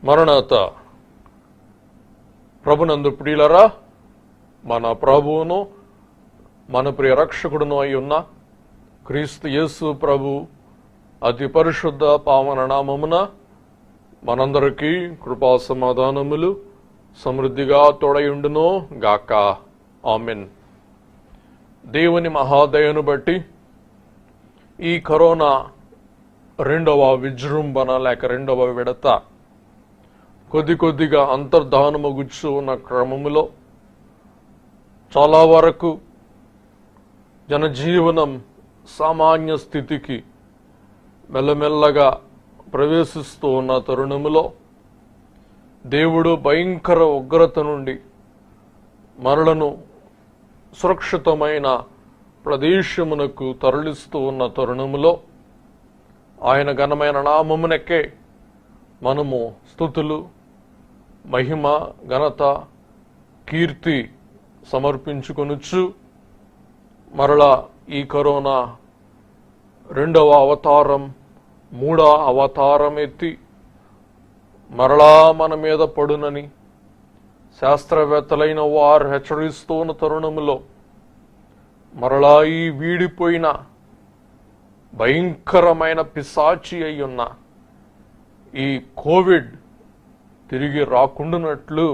మరణాత ప్రభునందు ప్రియులరా, మన ప్రభువును మన ప్రియ రక్షకుడును అయి ఉన్న క్రీస్తు యేసు ప్రభు అతి పరిశుద్ధ పావన నామమున మనందరికీ కృపా సమాధానములు సమృద్ధిగా తోడయుండును గాక. ఆమెన్. దేవుని మహాదయను బట్టి ఈ కరోనా రెండవ విజృంభణ లేక రెండవ విడత కొద్దిగా అంతర్ధానమగుచ్చు ఉన్న క్రమములో చాలా వరకు జనజీవనం సామాన్య స్థితికి మెల్లమెల్లగా ప్రవేశిస్తూ ఉన్న తరుణములో దేవుడు భయంకర ఉగ్రత నుండి మనలను సురక్షితమైన ప్రదేశమునకు తరలిస్తూ ఉన్న తరుణములో ఆయన ఘనమైన నామమునకే మనము స్తుతులు, మహిమ, ఘనత, కీర్తి సమర్పించుకొనుచు మరలా ఈ కరోనా రెండవ అవతారం, మూడవ అవతారం ఎత్తి మరలా మన మీద పడునని శాస్త్రవేత్తలైన వారు హెచ్చరిస్తూ ఉన్న తరుణములో మరలా ఈ వీడిపోయిన భయంకరమైన పిశాచి అయ్యున్న ఈ కోవిడ్ తిరిగి రాకుండానట్లు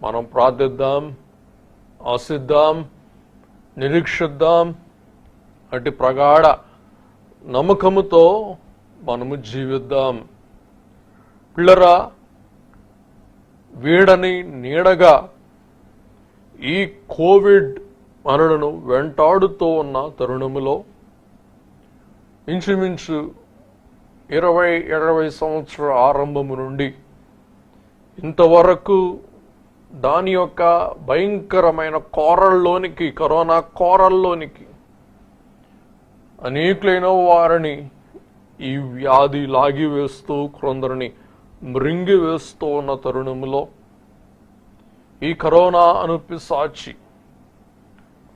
మనం ప్రార్థిద్దాం, ఆశిద్దాం, నిరీక్షిద్దాం. అటు ప్రగాఢ నమ్మకముతో మనము జీవిద్దాం. పిల్లరా, వీడని నీడగా ఈ కోవిడ్ మనలను వెంటాడుతూ ఉన్న తరుణములో ఇంచుమించు 20 సంవత్సర ఆరంభము నుండి ఇంతవరకు దాని యొక్క భయంకరమైన కోరల్లోనికి, కరోనా కోరల్లోనికి అనేకులైన వారిని ఈ వ్యాధి లాగివేస్తూ కొందరిని మృంగివేస్తూ ఉన్న తరుణంలో ఈ కరోనా అను పిశాచి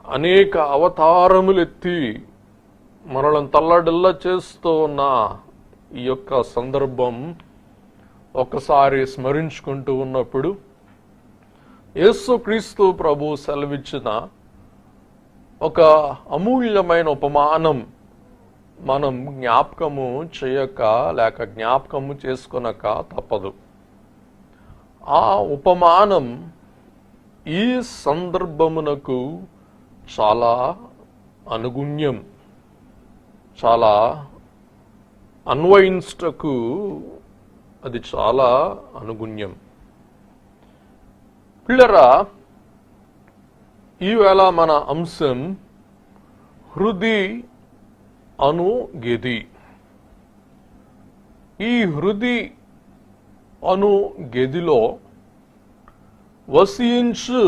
అనేక అవతారములెత్తి మనలను తల్లడిల్ల చేస్తూ ఉన్న ఈ యొక్క సందర్భం ఒకసారి స్మరించుకుంటూ ఉన్నప్పుడు యేసుక్రీస్తు ప్రభు సెలవిచ్చిన ఒక అమూల్యమైన ఉపమానం మనం జ్ఞాపకము చేయక లేక జ్ఞాపకము చేసుకొనక తప్పదు. ఆ ఉపమానం ఈ సందర్భమునకు చాలా అనుగుణ్యం, చాలా అన్వయించుటకు అది చాలా అనుగుణ్యం. పిల్లరా, ఈవేళ మన అంశం హృది అను గెది. ఈ హృది అను గెదిలో వసించు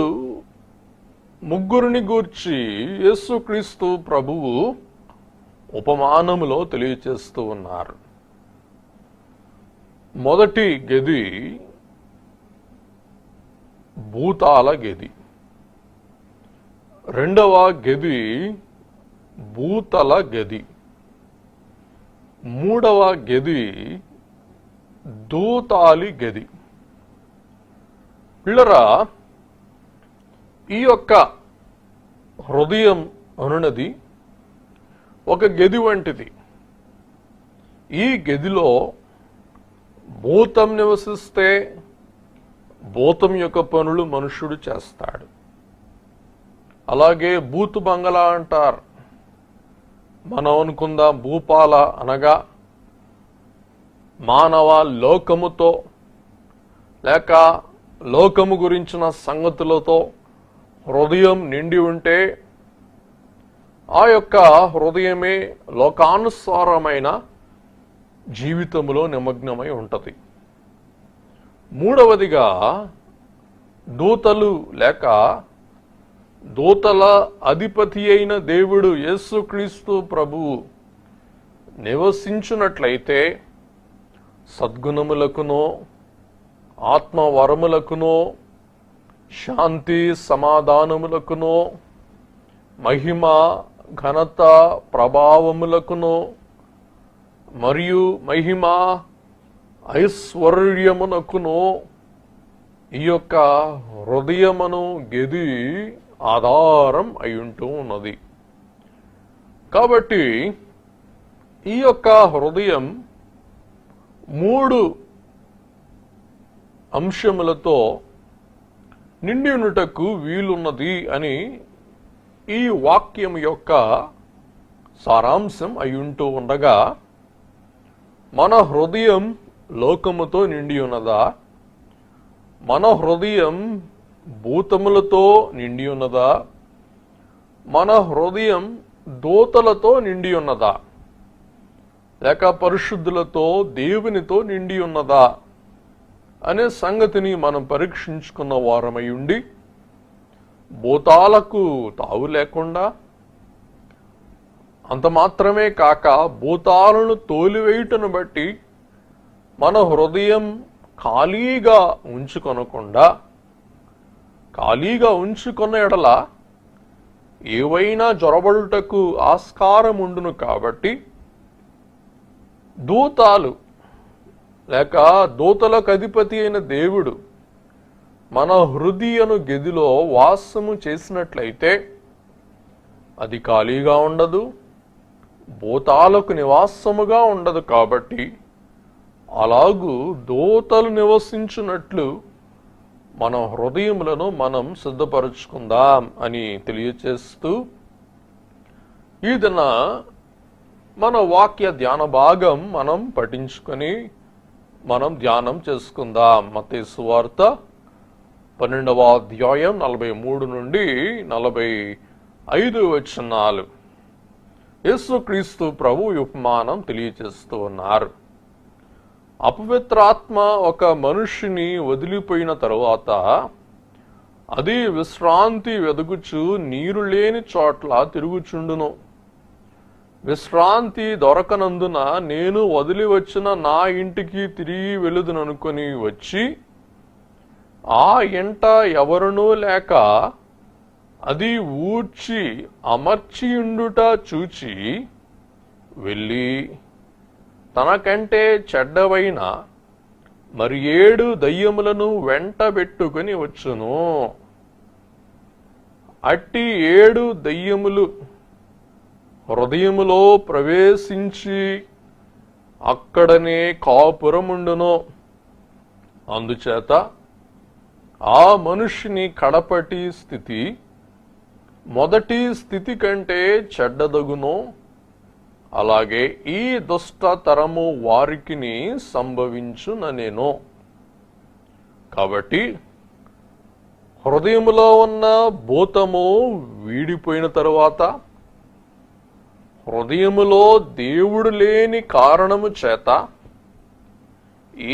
ముగ్గురిని గూర్చి యేసుక్రీస్తు ప్రభువు ఉపమానములో తెలియచేస్తూ ఉన్నారు. మొదటి గెది భూతాల గెది, రెండవ గెది భూతల గెది, మూడవ గెది దూతాలి గెది. పిల్లరా, ఈ యొక్క హృదయం అనున్నది ఒక గెది వంటిది. ఈ గెదిలో భూతం నివసిస్తే భూతం యొక్క పనులు మనుష్యుడు చేస్తాడు. అలాగే భూతు బంగళా అంటారు. మనం అనుకుందాం, భూపాల అనగా మానవ లోకముతో లేక లోకము గురించిన సంగతులతో హృదయం నిండి ఉంటే ఆ యొక్క హృదయమే లోకానుసారమైన జీవితంలో నిమగ్నమై ఉంటుంది. మూడవదిగా దూతలు లేక దూతల అధిపతి అయిన దేవుడు యేసుక్రీస్తు ప్రభువు నివసించున్నట్లయితే సద్గుణములకునో ఆత్మవరములకునో శాంతి సమాధానములకునో మహిమ ఘనత ప్రభావములకునో మరియు మహిమ ఐశ్వర్యమునకును ఈ యొక్క హృదయమును గెది ఆధారం అయ్యుంటూ ఉన్నది. కాబట్టి ఈ యొక్క హృదయం 3 అంశములతో నిండి ఉండుటకు వీలున్నది అని ఈ వాక్యం యొక్క సారాంశం అయ్యుంటూ ఉండగా, మన హృదయం లోకముతో నిండి ఉన్నదా, మన హృదయం భూతములతో నిండి ఉన్నదా, మన హృదయం దూతలతో నిండి ఉన్నదా, లేక పరిశుద్ధులతో దేవునితో నిండి ఉన్నదా అనే సంగతిని మనం పరీక్షించుకున్న వారమై ఉండి, భూతాలకు తావు లేకుండా, అంత మాత్రమే కాక భూతాలను తోలివేయుటను బట్టి మన హృదయం ఖాళీగా ఉంచుకొన్న ఎడల ఏవైనా జొరబడుటకు ఆస్కారం ఉండును. కాబట్టి దూతాలు లేక దూతలకు అధిపతి అయిన దేవుడు మన హృదయను గదిలో వాసము చేసినట్లయితే అది ఖాళీగా ఉండదు, భూతాలకు నివాసముగా ఉండదు. కాబట్టి అలాగూ దూతలు నివసించున్నట్లు మన హృదయములను మనం సిద్ధపరచుకుందాం అని తెలియచేస్తూ, ఈ దిన మన వాక్య ధ్యాన భాగం మనం పఠించుకొని మనం ధ్యానం చేసుకుందాం. మత్తయి సువార్త 12వ అధ్యాయం 43 నుండి 45 వచనాలు. యేసుక్రీస్తు ప్రభు ఉపమానం తెలియచేస్తూ ఉన్నారు. అపవిత్రాత్మ ఒక మనుష్యుని వదిలిపోయిన తరువాత అది విశ్రాంతి వెదుగుచు నీరు లేని చోట్ల తిరుగుచుండును. విశ్రాంతి దొరకనందున నేను వదిలి వచ్చిన నా ఇంటికి తిరిగి వెలుదుననుకొని వచ్చి ఆ ఇంట ఎవరునూ లేక అది ఊడ్చి అమర్చియుండుట చూచి వెళ్ళి తనకంటే చెడ్డవైన మరి 7 దయ్యములను వెంటబెట్టుకుని వచ్చును. అట్టి 7 దయ్యములు హృదయములో ప్రవేశించి అక్కడనే కాపురముండును. అందుచేత ఆ మనుష్యుని కడపటి స్థితి మొదటి స్థితి కంటే చెడ్డదగును. అలాగే ఈ దుష్ట తరము వారికిని సంభవించుననేను. కాబట్టి హృదయములో ఉన్న భూతము వీడిపోయిన తరువాత హృదయములో దేవుడు లేని కారణము చేత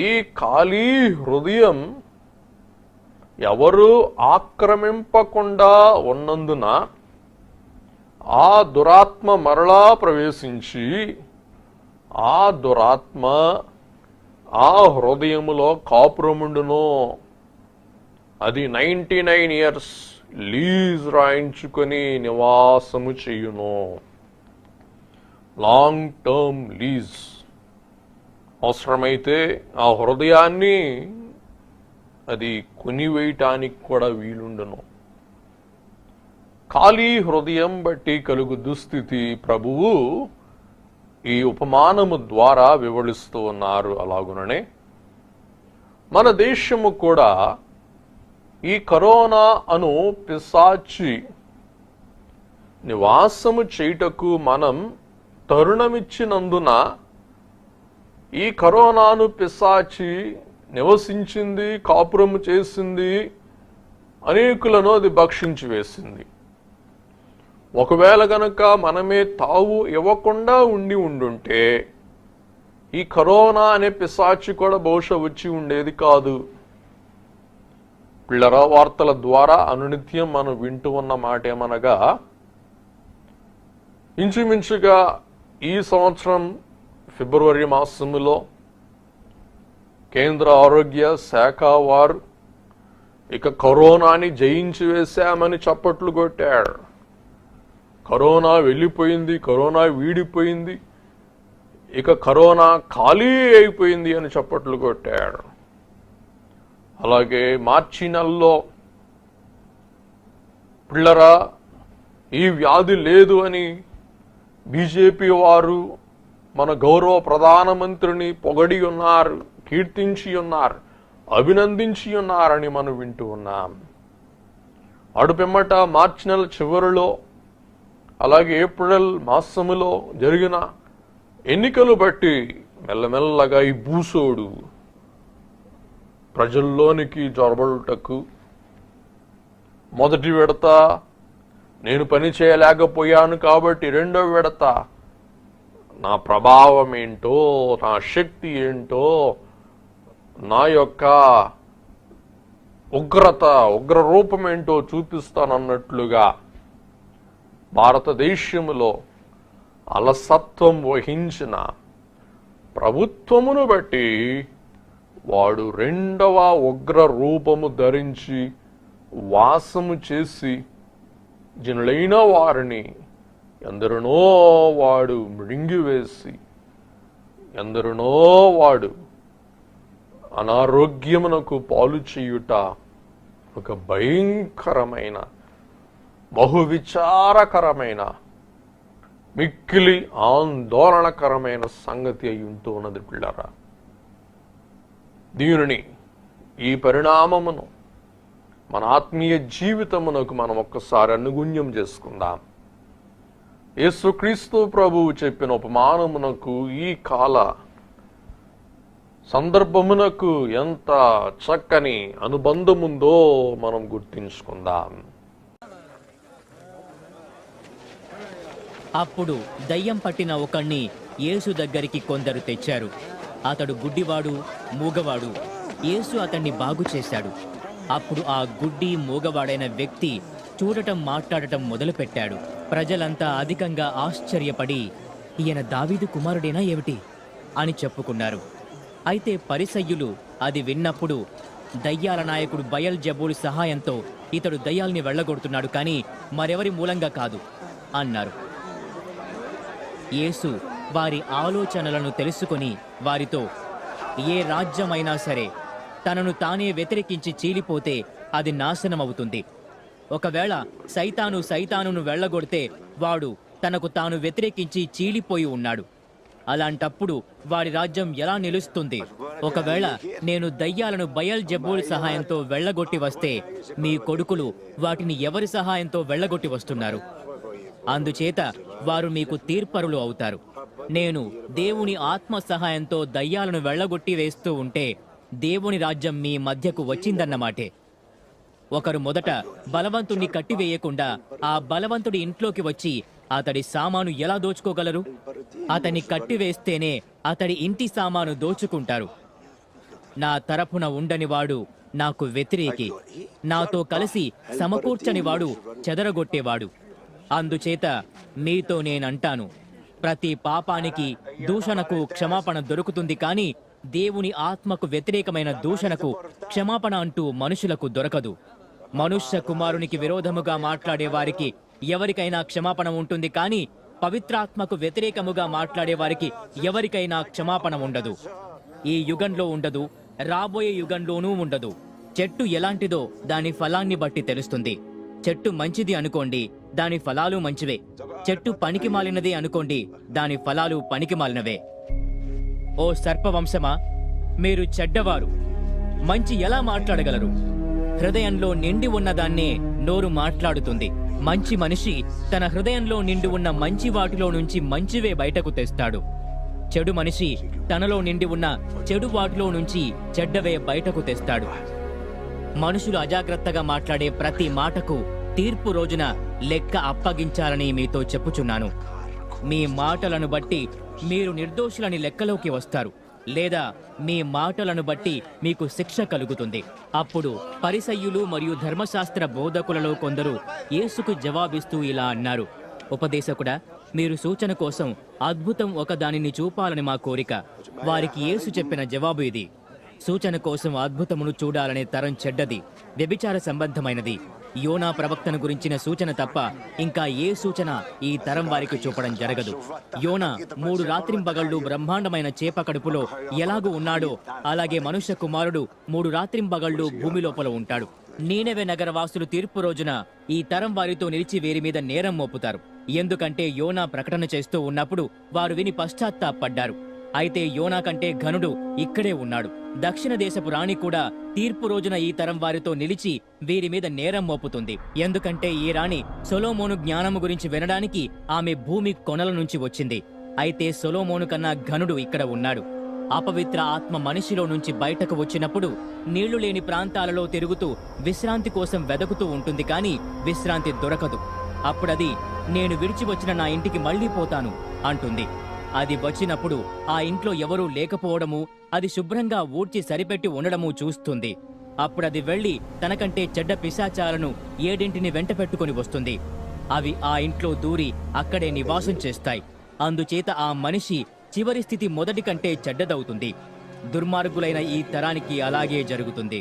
ఈ ఖాళీ హృదయం ఎవరు ఆక్రమింపకుండా ఉన్నందున ఆ దురాత్మ మరలా ప్రవేశించి ఆ దురాత్మ ఆ హృదయములో కాపురముండును. అది 99 years లీజ్ రాయించుకొని నివాసము చేయును. Long term lease. అవసరమైతే ఆ హృదయాన్ని అది కొనివేయటానికి కూడా వీలుండును. ఖాళీ హృదయం బట్టి కలుగు దుస్థితి ప్రభువు ఈ ఉపమానము ద్వారా వివరిస్తూ ఉన్నారు. అలాగుననే మన దేశము కూడా ఈ కరోనా అను పిశాచి నివాసము చేయుటకు మనం తరుణమిచ్చినందున ఈ కరోనాను పిశాచి నివసించింది, కాపురము చేసింది, అనేకులను అది భక్షించి వేసింది. ఒకవేళ గనక మనమే తావు ఇవ్వకుండా ఉండుంటే ఈ కరోనా అనే పిశాచి కూడా బహుశా వచ్చి ఉండేది కాదు. పిల్లర వార్తల ద్వారా అనునిత్యం మనం వింటూ ఉన్న మాట ఏమనగా, ఇంచుమించుగా ఈ సంవత్సరం ఫిబ్రవరి మాసములో కేంద్ర ఆరోగ్య శాఖ వారు ఇక కరోనాని జయించి వేశామని చప్పట్లు కొట్టారు. కరోనా వెళ్ళిపోయింది, కరోనా వీడిపోయింది, ఇక కరోనా ఖాళీ అయిపోయింది అని చప్పట్లు కొట్టాడు. అలాగే మార్చి నెలలో పిల్లరా ఈ వ్యాధి లేదు అని బీజేపీ వారు మన గౌరవ ప్రధానమంత్రిని పొగడి ఉన్నారు, కీర్తించి ఉన్నారు, అభినందించి ఉన్నారని మనం వింటూ ఉన్నాం. అడుపెమ్మట మార్చి నెల చివరిలో అలాగే ఏప్రిల్ మాసములో జరిగిన ఎన్నికలు బట్టి మెల్లమెల్లగా ఈ భూసోడు ప్రజల్లోనికి జొరబడుటకు మొదటి విడత నేను పని చేయలేకపోయాను కాబట్టి రెండో విడత నా ప్రభావం ఏంటో, నా శక్తి ఏంటో, నా యొక్క ఉగ్ర రూపం ఏంటో చూపిస్తానన్నట్లుగా భారతదేశంలో అలసత్వం వహించిన ప్రభుత్వమును బట్టి వాడు రెండవ ఉగ్ర రూపము ధరించి వాసము చేసి జనులైన వారిని ఎందరినో వాడు మృంగివేసి ఎందరినో వాడు అనారోగ్యమునకు పాలు చేయుట ఒక భయంకరమైన బహువిచారకరమైన మిక్కిలి ఆందోళనకరమైన సంగతి అయి ఉంటూ ఉన్నది పిల్లరా. దీనిని ఈ పరిణామమును మన ఆత్మీయ జీవితమునకు మనం ఒక్కసారి అనుగుణ్యం చేసుకుందాం. యేసుక్రీస్తు ప్రభువు చెప్పిన ఉపమానమునకు ఈ కాల సందర్భమునకు ఎంత చక్కని అనుబంధముందో మనం గుర్తించుకుందాం. అప్పుడు దయ్యం పట్టిన ఒకణ్ణి యేసు దగ్గరికి కొందరు తెచ్చారు. అతడు గుడ్డివాడు, మూగవాడు. యేసు అతన్ని బాగు చేశాడు. అప్పుడు ఆ గుడ్డి మూగవాడైన వ్యక్తి చూడటం, మాట్లాడటం మొదలుపెట్టాడు. ప్రజలంతా అధికంగా ఆశ్చర్యపడి, ఈయన దావీదు కుమారుడేనా ఏమిటి అని చెప్పుకున్నారు. అయితే పరిసయ్యులు అది విన్నప్పుడు, దయ్యాల నాయకుడు బయల్జెబూలు సహాయంతో ఇతడు దయ్యాల్ని వెళ్ళగొడుతున్నాడు, కానీ మరెవరి మూలంగా కాదు అన్నారు. యేసు వారి ఆలోచనలను తెలుసుకొని వారితో, ఏ రాజ్యమైనా సరే తనను తానే వ్యతిరేకించి చీలిపోతే అది నాశనమవుతుంది. ఒకవేళ సైతానును వెళ్ళగొడితే వాడు తనకు తాను వ్యతిరేకించి చీలిపోయి ఉన్నాడు. అలాంటప్పుడు వాడి రాజ్యం ఎలా నిలుస్తుంది? ఒకవేళ నేను దయ్యాలను బయల్జెబూలు సహాయంతో వెళ్ళగొట్టి వస్తే మీ కొడుకులు వాటిని ఎవరి సహాయంతో వెళ్ళగొట్టి వస్తున్నారు? అందుచేత వారు మీకు తీర్పరులు అవుతారు. నేను దేవుని ఆత్మ సహాయంతో దయ్యాలను వెళ్ళగొట్టి వేస్తూ ఉంటే దేవుని రాజ్యం మీ మధ్యకు వచ్చిందన్నమాటే. ఒకరు మొదట బలవంతుణ్ణి కట్టివేయకుండా ఆ బలవంతుడి ఇంట్లోకి వచ్చి అతడి సామాను ఎలా దోచుకోగలరు? అతన్ని కట్టివేస్తేనే అతడి ఇంటి సామాను దోచుకుంటారు. నా తరపున ఉండని వాడు నాకు వ్యతిరేకి, నాతో కలిసి సమకూర్చని వాడు చెదరగొట్టేవాడు. అందుచేత మీతో నేనంటాను, ప్రతి పాపానికి, దూషణకు క్షమాపణ దొరుకుతుంది, కానీ దేవుని ఆత్మకు వ్యతిరేకమైన దూషణకు క్షమాపణ అంటూ మనుషులకు దొరకదు. మనుష్య కుమారునికి విరోధముగా మాట్లాడే వారికి ఎవరికైనా క్షమాపణ ఉంటుంది, కానీ పవిత్రాత్మకు వ్యతిరేకముగా మాట్లాడే వారికి ఎవరికైనా క్షమాపణ ఉండదు. ఈ యుగంలో ఉండదు, రాబోయే యుగంలోనూ ఉండదు. చెట్టు ఎలాంటిదో దాని ఫలాన్ని బట్టి తెలుస్తుంది. చెట్టు మంచిది అనుకోండి, దాని ఫలాలు మంచివే. చెట్టు పనికి మాలినదే అనుకోండి, దాని ఫలాలు పనికి మాలినవే. ఓ సర్పవంశమా, మీరు చెడ్డవారు, మంచి ఎలా మాట్లాడగలరు? హృదయంలో నిండి ఉన్నదాన్నే నోరు మాట్లాడుతుంది. మంచి మనిషి తన హృదయంలో నిండి ఉన్న మంచి వాటిలో నుంచి మంచివే బయటకు తెస్తాడు. చెడు మనిషి తనలో నిండి ఉన్న చెడు వాటిలో నుంచి చెడ్డవే బయటకు తెస్తాడు. మనుషులు అజాగ్రత్తగా మాట్లాడే ప్రతి మాటకు తీర్పు రోజున లెక్క అప్పగించాలని మీతో చెప్పుచున్నాను. మీ మాటలను బట్టి మీరు నిర్దోషులని లెక్కలోకి వస్తారు, లేదా మీ మాటలను బట్టి మీకు శిక్ష కలుగుతుంది. అప్పుడు పరిసయ్యులు మరియు ధర్మశాస్త్ర బోధకులలో కొందరు యేసుకు జవాబిస్తూ ఇలా అన్నారు, ఉపదేశకుడా, మీరు సూచన కోసం అద్భుతం ఒకదానిని చూపాలని మా కోరిక. వారికి యేసు చెప్పిన జవాబు ఇది, సూచన కోసం అద్భుతమును చూడాలనే తరం చెడ్డది, వ్యభిచార సంబంధమైనది. యోనా ప్రవక్తను గురించిన సూచన తప్ప ఇంకా ఏ సూచన ఈ తరం వారికి చూపడం జరగదు. యోనా 3 రాత్రింబగళ్ళు బ్రహ్మాండమైన చేప కడుపులో ఎలాగూ ఉన్నాడో అలాగే మనుష్య కుమారుడు 3 రాత్రింబగళ్ళు భూమి లోపల ఉంటాడు. నీనెవె నగరవాసులు తీర్పు రోజున ఈ తరం వారితో నిలిచి వీరి మీద నేరం మోపుతారు. ఎందుకంటే యోనా ప్రకటన చేస్తూ ఉన్నప్పుడు వారు విని పశ్చాత్తాపడ్డారు. అయితే యోనా కంటే ఘనుడు ఇక్కడే ఉన్నాడు. దక్షిణ దేశపు రాణి కూడా తీర్పు రోజున ఈ తరం వారితో నిలిచి వీరి మీద నేరం మోపుతుంది. ఎందుకంటే ఈ రాణి సొలొమోను జ్ఞానము గురించి వినడానికి ఆమె భూమి కొనల నుంచి వచ్చింది. అయితే సొలొమోను కన్నా ఘనుడు ఇక్కడ ఉన్నాడు. అపవిత్ర ఆత్మ మనిషిలో నుంచి బయటకు వచ్చినప్పుడు నీళ్లు లేని ప్రాంతాలలో తిరుగుతూ విశ్రాంతి కోసం వెదకుతూ ఉంటుంది, కానీ విశ్రాంతి దొరకదు. అప్పుడది నేను విడిచి వచ్చిన నా ఇంటికి మళ్ళీ పోతాను అంటుంది. అది వచ్చినప్పుడు ఆ ఇంట్లో ఎవరూ లేకపోవడము, అది శుభ్రంగా ఊడ్చి సరిపెట్టి ఉండడము చూస్తుంది. అప్పుడది వెళ్లి తనకంటే చెడ్డ పిశాచాలను 7 వెంట పెట్టుకుని వస్తుంది. అవి ఆ ఇంట్లో దూరి అక్కడే నివాసం చేస్తాయి. అందుచేత ఆ మనిషి చివరి స్థితి మొదటి కంటే చెడ్డదవుతుంది. దుర్మార్గులైన ఈ తరానికి అలాగే జరుగుతుంది.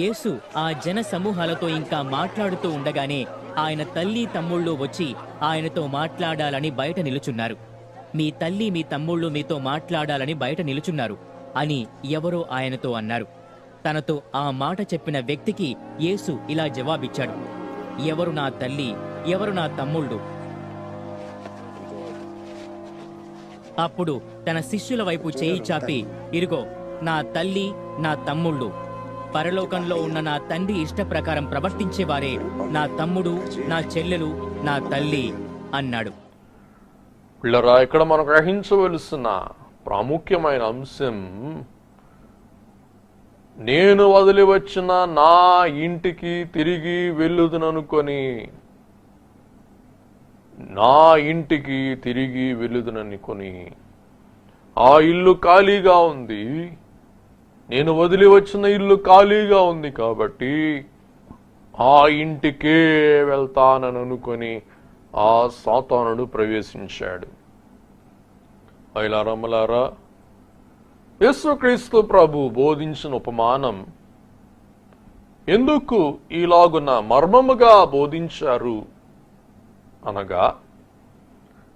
యేసు ఆ జన సమూహాలతో ఇంకా మాట్లాడుతూ ఉండగానే ఆయన తల్లి తమ్ముళ్ళు వచ్చి ఆయనతో మాట్లాడాలని బయట నిలుచున్నారు. మీ తల్లి మీ తమ్ముళ్ళు మీతో మాట్లాడాలని బయట నిలుచున్నారు అని ఎవరో ఆయనతో అన్నారు. తనతో ఆ మాట చెప్పిన వ్యక్తికి యేసు ఇలా జవాబిచ్చాడు, ఎవరు నా తల్లి, ఎవరు నా తమ్ముళ్ళు? అప్పుడు తన శిష్యుల వైపు చేయి చాపి, ఇరుగో నా తల్లి, నా తమ్ముళ్ళు. పరలోకంలో ఉన్న నా తండ్రి ఇష్ట ప్రకారం ప్రవర్తించేవారే నా తమ్ముడు, నా చెల్లెలు, నా తల్లి అన్నాడు. పిల్లరా, ఇక్కడ మనం గ్రహించవలసిన ప్రాముఖ్యమైన అంశం, నేను వదిలి వచ్చిన నా ఇంటికి తిరిగి వెళ్ళుదుననుకొని, నా ఇంటికి తిరిగి వెళ్ళుదుననుకొని ఆ ఇల్లు ఖాళీగా ఉంది. నేను వదిలి వచ్చిన ఇల్లు ఖాళీగా ఉంది కాబట్టి ఆ ఇంటికే వెళ్తానని అనుకొని ఆ సాతానుడు ప్రవేశించాడు. అయిలారమ్మలారా, యేసుక్రీస్తు ప్రభు బోధించిన ఉపమానం ఎందుకు ఇలాగున మర్మముగా బోధించారు అనగా,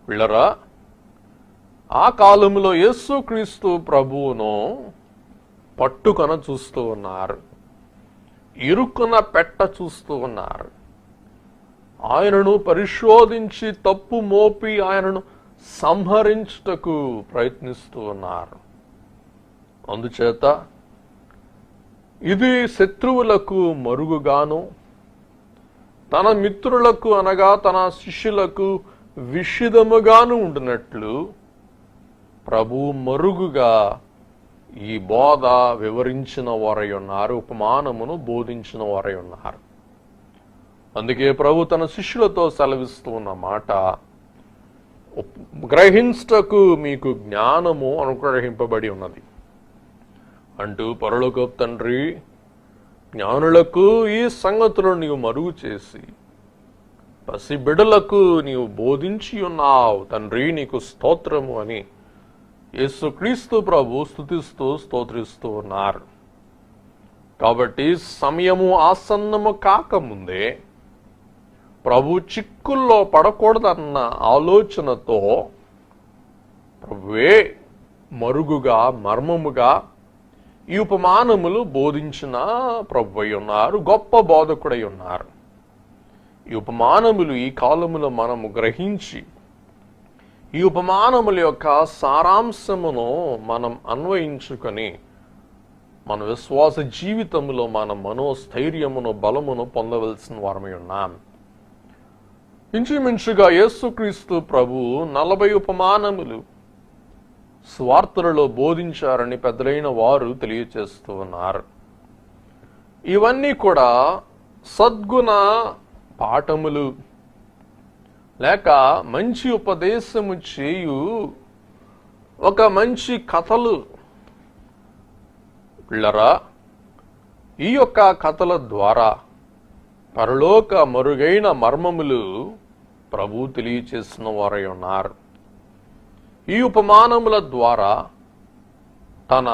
పిల్లరా, ఆ కాలంలో యేసుక్రీస్తు ప్రభువును పట్టుకొన చూస్తూ ఉన్నారు, ఇరుక్కున పెట్ట చూస్తూ ఉన్నారు. ఆయనను పరిశోధించి తప్పు మోపి ఆయనను సంహరించుటకు ప్రయత్నిస్తూ ఉన్నారు. అందుచేత ఇది శత్రువులకు మరుగుగాను, తన మిత్రులకు అనగా తన శిష్యులకు విషిదముగాను ఉండినట్లు ప్రభు మరుగుగా ఈ బోధ వివరించిన వారై ఉన్నారు, ఉపమానమును బోధించిన వారై ఉన్నారు. అందుకే ప్రభు తన శిష్యులతో సెలవిస్తూ ఉన్న మాట, గ్రహించుటకు మీకు జ్ఞానము అనుగ్రహింపబడి ఉన్నది అంటూ, పరలోకపు తండ్రి జ్ఞానులకు ఈ సంగతులను నీవు మరుగు చేసి పసి బిడ్డలకు నీవు బోధించి ఉన్నావు తండ్రి, నీకు స్తోత్రము అని యేసుక్రీస్తు ప్రభు స్తుతిస్తూ స్తోత్రిస్తూ ఉన్నారు. కాబట్టి సమయము ఆసన్నము కాకముందే ప్రభు చిక్కుల్లో పడకూడదన్న ఆలోచనతో ప్రభువే మరుగుగా మర్మముగా ఈ ఉపమానములు బోధించిన ప్రభువై ఉన్నారు, గొప్ప బోధకుడై ఉన్నారు. ఈ ఉపమానములు ఈ కాలములో మనము గ్రహించి ఈ ఉపమానముల యొక్క సారాంశమును మనం అన్వయించుకొని మన విశ్వాస జీవితంలో మన మనోస్థైర్యమును బలమును పొందవలసిన వారమై ఉన్నాం. ఇంచుమించుగా యేసుక్రీస్తు ప్రభు 40 ఉపమానములు స్వార్థలలో బోధించారని పెద్దలైన వారు తెలియచేస్తూ ఉన్నారు. ఇవన్నీ కూడా సద్గుణ పాఠములు లేక మంచి ఉపదేశము చేయు ఒక మంచి కథలు. పిల్లరా, ఈ యొక్క కథల ద్వారా పరలోక మరుగైన మర్మములు ప్రభు తెలియచేసిన వారై ఉన్నారు. ఈ ఉపమానముల ద్వారా తన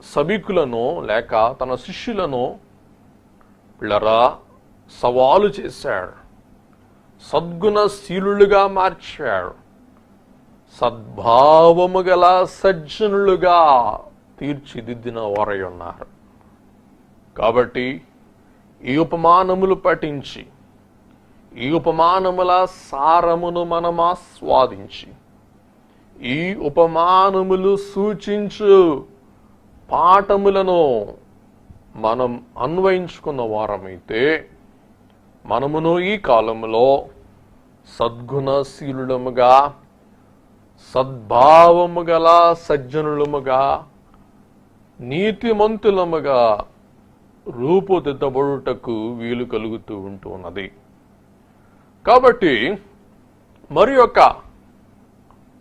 సభికులను లేక తన శిష్యులను పిల్లరా సవాలు చేశాడు, సద్గుణశీలులుగా మార్చాడు, సద్భావము గల సజ్జనులుగా తీర్చిదిద్దిన వారై ఉన్నారు. కాబట్టి ఈ ఉపమానములు పఠించి ఈ ఉపమానముల సారమును మనం ఆస్వాదించి ఈ ఉపమానములు సూచించు పాఠములను మనం అన్వయించుకున్న వారమైతే మనమును ఈ కాలములో సద్గుణశీలులముగా సద్భావము గల సజ్జనులముగా నీతిమంతులముగా రూపుదిద్దబడుటకు వీలు కలుగుతూ ఉంటున్నది. కాబట్టి మరి యొక్క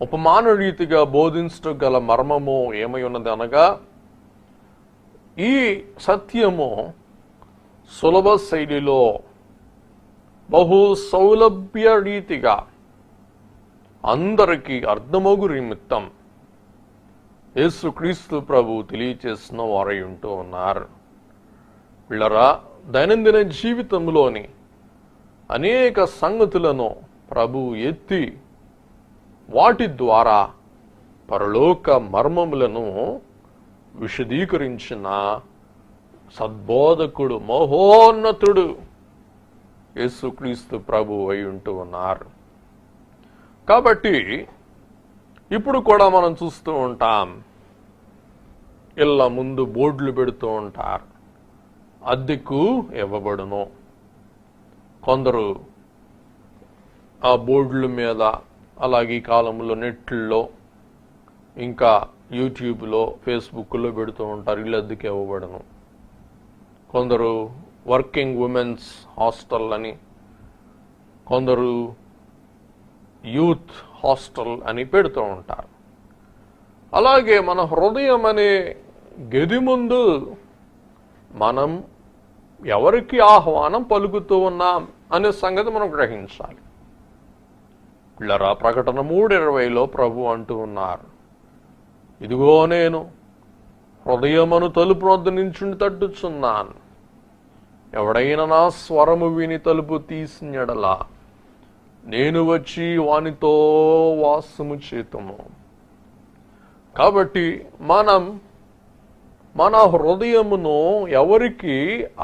ఉపమాన రీతిగా బోధించడం గల మర్మము ఏమై ఉన్నది అనగా, ఈ సత్యము సులభ శైలిలో బహు సౌలభ్య రీతిగా అందరికీ అర్థమగు నిమిత్తం యేసుక్రీస్తు ప్రభు తెలియచేసిన వారై ఉంటూ ఉన్నారు. పిల్లరా, దైనందిన జీవితంలోని అనేక సంగతులను ప్రభు ఎత్తి వాటి ద్వారా పరలోక మర్మములను విశదీకరించిన సద్బోధకుడు, మహోన్నతుడు యేసుక్రీస్తు ప్రభు అయి ఉంటూ ఉన్నారు. కాబట్టి ఇప్పుడు కూడా మనం చూస్తూ ఉంటాం, ఇళ్ళ ముందు బోర్డులు పెడుతూ ఉంటారు, అద్దెకు ఇవ్వబడును. కొందరు ఆ బోర్డుల మీద, అలాగే ఈ కాలంలో నెట్లో, ఇంకా యూట్యూబ్లో, ఫేస్బుక్లో పెడుతూ ఉంటారు, ఇల్లు అద్దెకు ఇవ్వబడును. కొందరు వర్కింగ్ ఉమెన్స్ హాస్టల్ అని, కొందరు యూత్ హాస్టల్ అని పెడుతూ ఉంటారు. అలాగే మన హృదయం అనే గది ముందు మనం ఎవరికి ఆహ్వానం పలుకుతూ ఉన్నాం అనే సంగతి మనం గ్రహించాలి. పిల్లరా, ప్రకటన 3:20లో ప్రభు అంటూ ఉన్నారు, ఇదిగో నేను హృదయమును తలుపు వద్ద నించుని తట్టుచున్నాను, ఎవడైనా నా స్వరము విని తలుపు తీసినడలా నేను వచ్చి వానితో వాసము చేతుము. కాబట్టి మనం మన హృదయమును ఎవరికి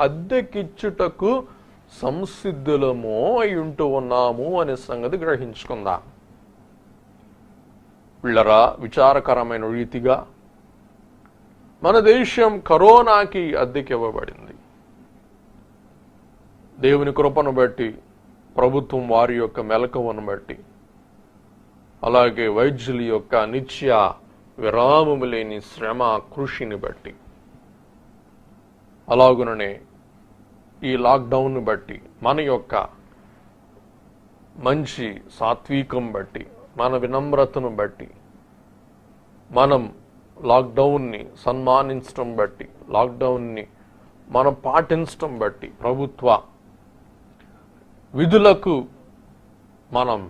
అద్దెకిచ్చుటకు సంసిద్ధులము అయి ఉంటూ ఉన్నాము అనే సంగతి గ్రహించుకుందాం. పిల్లరా, విచారకరమైన రీతిగా మన దేశం కరోనాకి అద్దెకివ్వబడింది. దేవుని కృపను బట్టి, ప్రభుత్వం వారి యొక్క మెలకువను బట్టి, అలాగే వైద్యుల యొక్క నిత్య విరామము లేని శ్రమ కృషిని బట్టి, అలాగుననే ఈ లాక్డౌన్ బట్టి, మన యొక్క మంచి సాత్వికం బట్టి, మన వినమ్రతను బట్టి, మనం లాక్డౌన్ని సన్మానించడం బట్టి, లాక్డౌన్ని మనం పాటించడం బట్టి, ప్రభుత్వ విధులకు మనం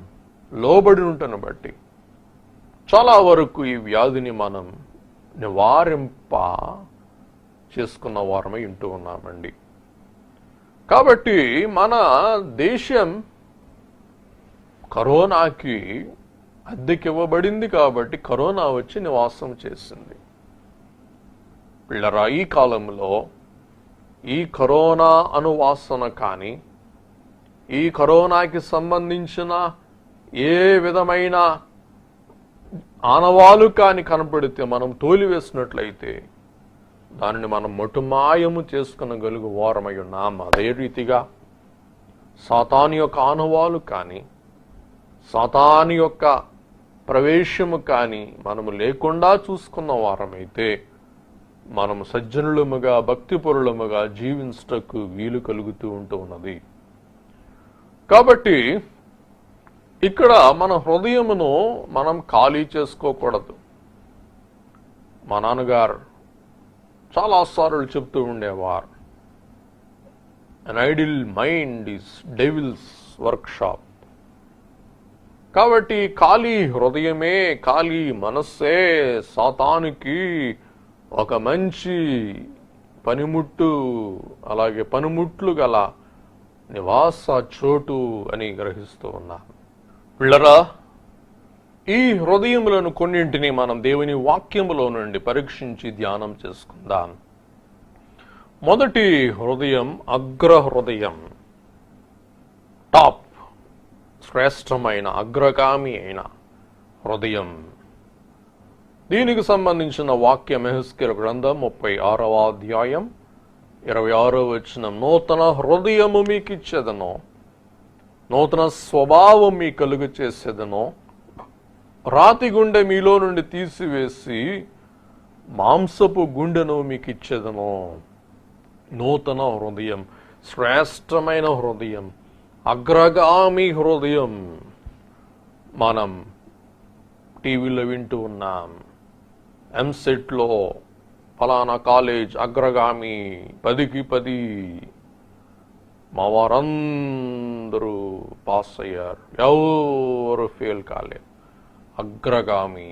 లోబడి ఉండటను బట్టి చాలా వరకు ఈ వ్యాధిని మనం నివారింప చేసుకున్న వారమై ఉంటూ ఉన్నామండి. కాబట్టి మన దేశం కరోనాకి అద్దెకివ్వబడింది కాబట్టి కరోనా వచ్చి నివాసం చేసింది. పిల్లరా, ఈ కాలంలో ఈ కరోనా అనువాసన కానీ, ఈ కరోనాకి సంబంధించిన ఏ విధమైన ఆనవాలు కాని కనపడితే మనం తోలివేసినట్లయితే దానిని మనం మొటుమాయము చేసుకునగలుగు వారమై ఉన్నాం. అదే రీతిగా సాతాను యొక్క ఆనవాలు కానీ, సాతాను యొక్క ప్రవేశము కానీ మనము లేకుండా చూసుకున్న వారమైతే మనము సజ్జనులముగా, భక్తిపరులముగా జీవించటకు వీలు కలుగుతూ ఉంటూ ఉన్నది. కాబట్టి ఇక్కడ మన హృదయమును మనం ఖాళీ చేసుకోకూడదు. మా నాన్నగారు చాలాసార్లు చెప్తూ ఉండేవారు, an idle mind is devil's workshop. కాబట్టి ఖాళీ హృదయమే, ఖాళీ మనస్సే సాతానుకి ఒక మంచి పనిముట్టు, అలాగే పనిముట్లు గల నివాస చోటు అని గ్రహిస్తూ ఉన్నాం. పిల్లరా, ఈ హృదయములను కొన్నింటిని మనం దేవుని వాక్యములో నుండి పరీక్షించి ధ్యానం చేసుకుందాం. మొదటి హృదయం అగ్ర హృదయం, టాప్, శ్రేష్టమైన అగ్రగామి అయిన హృదయం. దీనికి సంబంధించిన వాక్యం యెహెజ్కేలు గ్రంథం 36వ అధ్యాయం 26వ వచనం. నూతన హృదయము మీకు ఇచ్చేదను, నూతన స్వభావం మీ కలుగు చేసేదను, రాతి గుండె మీలో నుండి తీసివేసి మాంసపు గుండెను మీకు ఇచ్చేదను. నూతన హృదయం, శ్రేష్టమైన హృదయం, అగ్రగామి హృదయం మనం టీవీలో వింటూ ఉన్నాం. ఎంసెట్లో ఫలానా కాలేజ్ అగ్రగామి 10కి 10, మా వారందరూ పాస్ అయ్యారు, ఎవరు ఫెయిల్ కాలేదు. అగ్రగామి.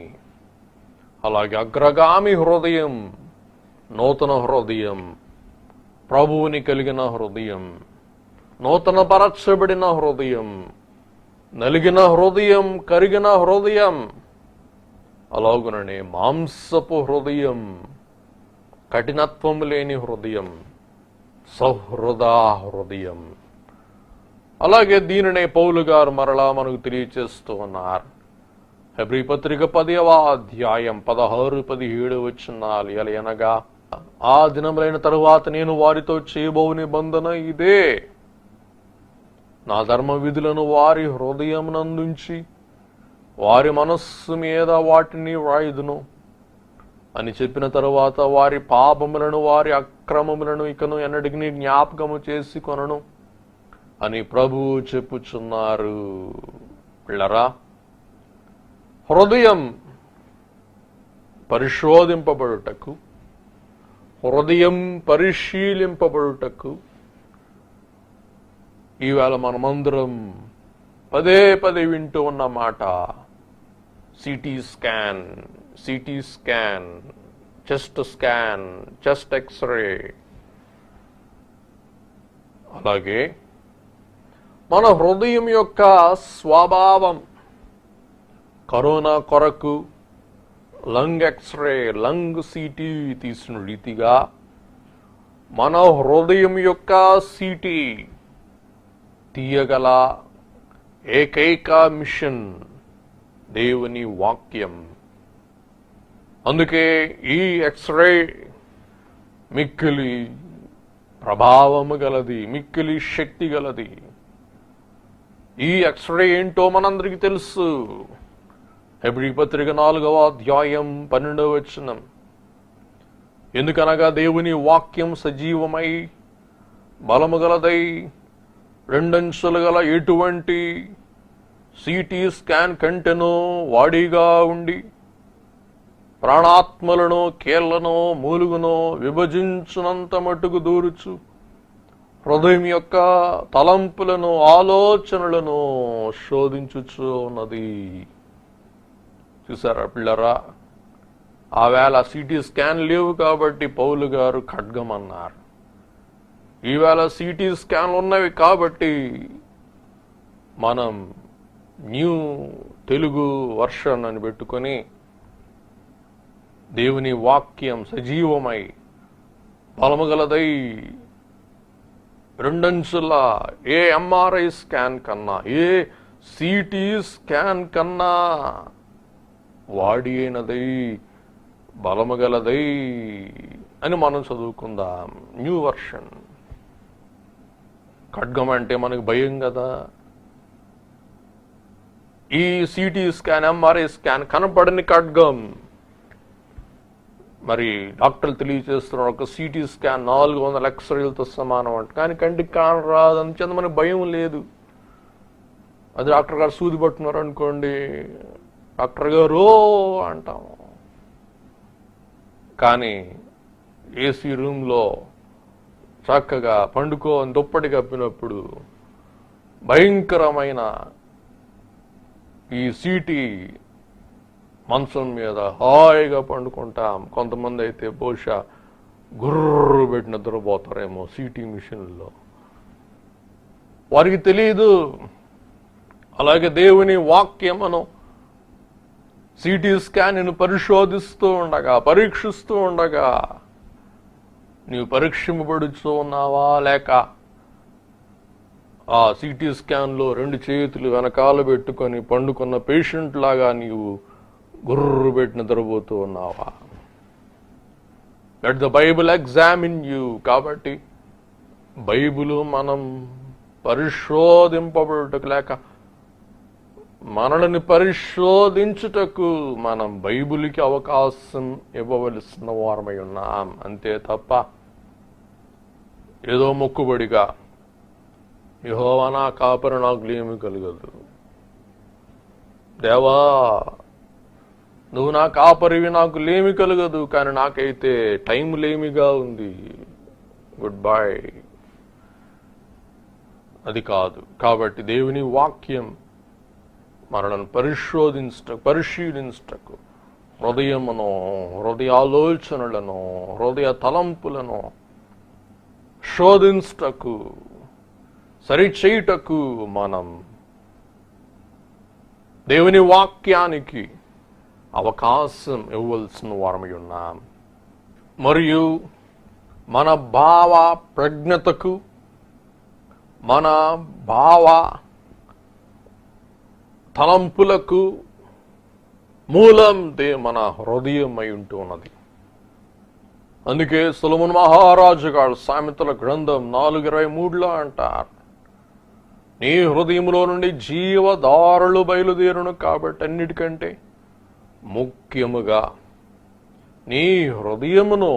అలాగే అగ్రగామి హృదయం, నూతన హృదయం, ప్రభువుని కలిగిన హృదయం, నూతన పరచబడిన హృదయం, నలిగిన హృదయం, కరిగిన హృదయం, అలాగుననే మాంసపు హృదయం, కఠినత్వము లేని హృదయం, సహృద హృదయం. అలాగే దీనినే పౌలు గారు మరలా మనకు తెలియచేస్తూ ఉన్నారు. హెబ్రీ పత్రిక 10వ అధ్యాయం 16-17 వచనాలు. ఎలయనగా ఆ దినములైన తరువాత నేను వారితో చేయబోవు నిబంధన ఇదే, నా ధర్మ విధులను వారి హృదయమునందుంచి వారి మనస్సు మీద వాటిని వ్రాయుదును అని చెప్పిన తరువాత వారి పాపములను వారి అక్రమములను ఇకను ఎన్నటికి జ్ఞాపకము చేసి కొనను అని ప్రభువు చెప్పుచున్నారు. పిల్లరా, హృదయం పరిశోధింపబడుటకు, హృదయం పరిశీలింపబడుటకు ఈవేళ మనమందరం పదే పదే వింటూ ఉన్న మాట CT scan, CT scan, chest scan, chest X ray. అలాగే మన హృదయం యొక్క స్వభావం, కరోనా కొరకు లంగ్ ఎక్స్రే, లంగ్ సిటీ తీసిన రీతిగా మన హృదయం యొక్క సిటీ తీయగల ఏకైక మిషన్ దేవుని వాక్యం. అందుకే ఈ ఎక్స్రే మిక్కిలి ప్రభావము గలది, మిక్కిలి శక్తి గలది. ఈ ఎక్స్రే ఏంటో మనందరికీ తెలుసు. హెబ్రీ పత్రిక 4వ అధ్యాయం 12వ వచనం. ఎందుకనగా దేవుని వాక్యం సజీవమై బలము గలదై రెండంచులు గల ఎటువంటి సిటీ స్కాన్ కంటెనో వాడిగా ఉండి ప్రాణాత్మలను, కీళ్లను, మూలుగును విభజించునంత మట్టుకు దూరుచు హృదయం యొక్క తలంపులను, ఆలోచనలను శోధించుచు ఉన్నది. చూసారా పిల్లరా, ఆవేళ సిటీ స్కాన్ లేవు కాబట్టి పౌలు గారు ఖడ్గం అన్నారు. ఈవేళ సిటీ స్కాన్లు ఉన్నవి కాబట్టి మనం న్యూ తెలుగు వర్షన్ అని పెట్టుకొని దేవుని వాక్యం సజీవమై బలముగలదై రెండంచుల ఏ ఎంఆర్ఐ స్కాన్ కన్నా, ఏ సిటీ స్కాన్ కన్నా వాడి అయినదై బలముగలదై అని మనం చదువుకుందాం. New version. ఖడ్గం అంటే మనకు భయం కదా. ఈ సిటీ స్కాన్, ఎంఆర్ఐ స్కాన్ కనపడని ఖడ్గం. మరి డాక్టర్లు తెలియజేస్తున్నారు ఒక సిటీ స్కాన్ 400 ఎక్స్రేలతో సమానం అంట. కానీ కంటికి కానరాదు, అందుచేత మనకు భయం లేదు. అది డాక్టర్ గారు సూది పట్టున్నారు అనుకోండి, డాక్టర్ గారు అంటాము. కానీ ఏసీ రూమ్లో చక్కగా పండుకోని దుప్పటి కప్పినప్పుడు భయంకరమైన ఈ సిటీ మంచం మీద హాయిగా పండుకుంటాం. కొంతమంది అయితే బహుశా గుర్రు పెట్టి నిద్రపోతారేమో సిటీ మిషన్లో. వారికి తెలియదు. అలాగే దేవుని వాక్యమును సిటీ స్కాన్ పరిశోధిస్తూ ఉండగా, పరీక్షిస్తూ ఉండగా, నీవు పరీక్షింపబడుతూ ఉన్నావా, లేక ఆ సిటీ స్కాన్లో 2 చేతులు వెనకాల పెట్టుకొని పండుకున్న పేషెంట్ లాగా నీవు గుర్రు పెట్టి నిద్రపోతూ ఉన్నావా? Let the Bible examine you. కాబట్టి బైబిలు మనం పరిశోధింపబడుటకు, లేక మనల్ని పరిశోధించుటకు మనం బైబిల్కి అవకాశం ఇవ్వవలసిన వారమై ఉన్నాం. అంతే తప్ప ఏదో మొక్కుబడిగా యెహోవా నా కాపరి నాకు లేమి కలగదు, దేవా నువ్వు నా కాపరివి నాకు లేమి కలగదు, కానీ నాకైతే టైం లేమిగా ఉంది, గుడ్ బై, అది కాదు. కాబట్టి దేవుని వాక్యం మనలను పరిశీలించటకు, హృదయమును, హృదయ ఆలోచనలను, హృదయ తలంపులను శోధించటకు, సరిచేయుటకు మనం దేవుని వాక్యానికి అవకాశం ఇవ్వవలసిన వారమై ఉన్నాం. మరియు మన భావ ప్రజ్ఞతకు, మన భావ తలంపులకు మూలం మన హృదయం అయి ఉంటున్నది. అందుకే సొలొమోను మహారాజు గారు సామెతల గ్రంథం 4:23 అంటారు, నీ హృదయములో నుండి జీవధారలు బయలుదేరును. కాబట్టి అన్నిటికంటే ముఖ్యముగా నీ హృదయమును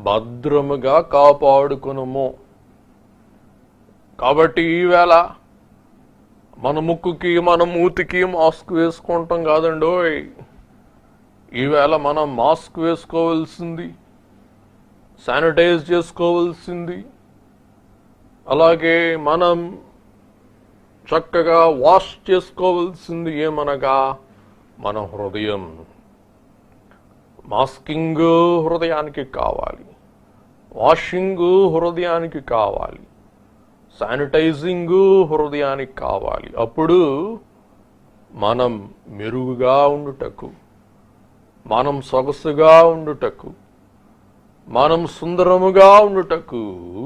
భద్రముగా కాపాడుకునుము. కాబట్టి ఈవేళ మన ముక్కుకి, మన మూతికి మాస్క్ వేసుకుంటాం కాదండోయ్. ఈవేళ మనం మాస్క్ వేసుకోవాల్సింది, శానిటైజ్ చేసుకోవాల్సింది, అలాగే మనం చక్కగా వాష్ చేసుకోవాల్సింది ఏమనగా మన హృదయం. మాస్కింగ్ హృదయానికి కావాలి, వాషింగ్ హృదయానికి కావాలి, శానిటైజింగ్ హృదయానికి కావాలి. అప్పుడు మనం మెరుగుగా ఉండుటకు, మనం సొగసుగా ఉండుటకు, మనం సుందరముగా ఉండుటకు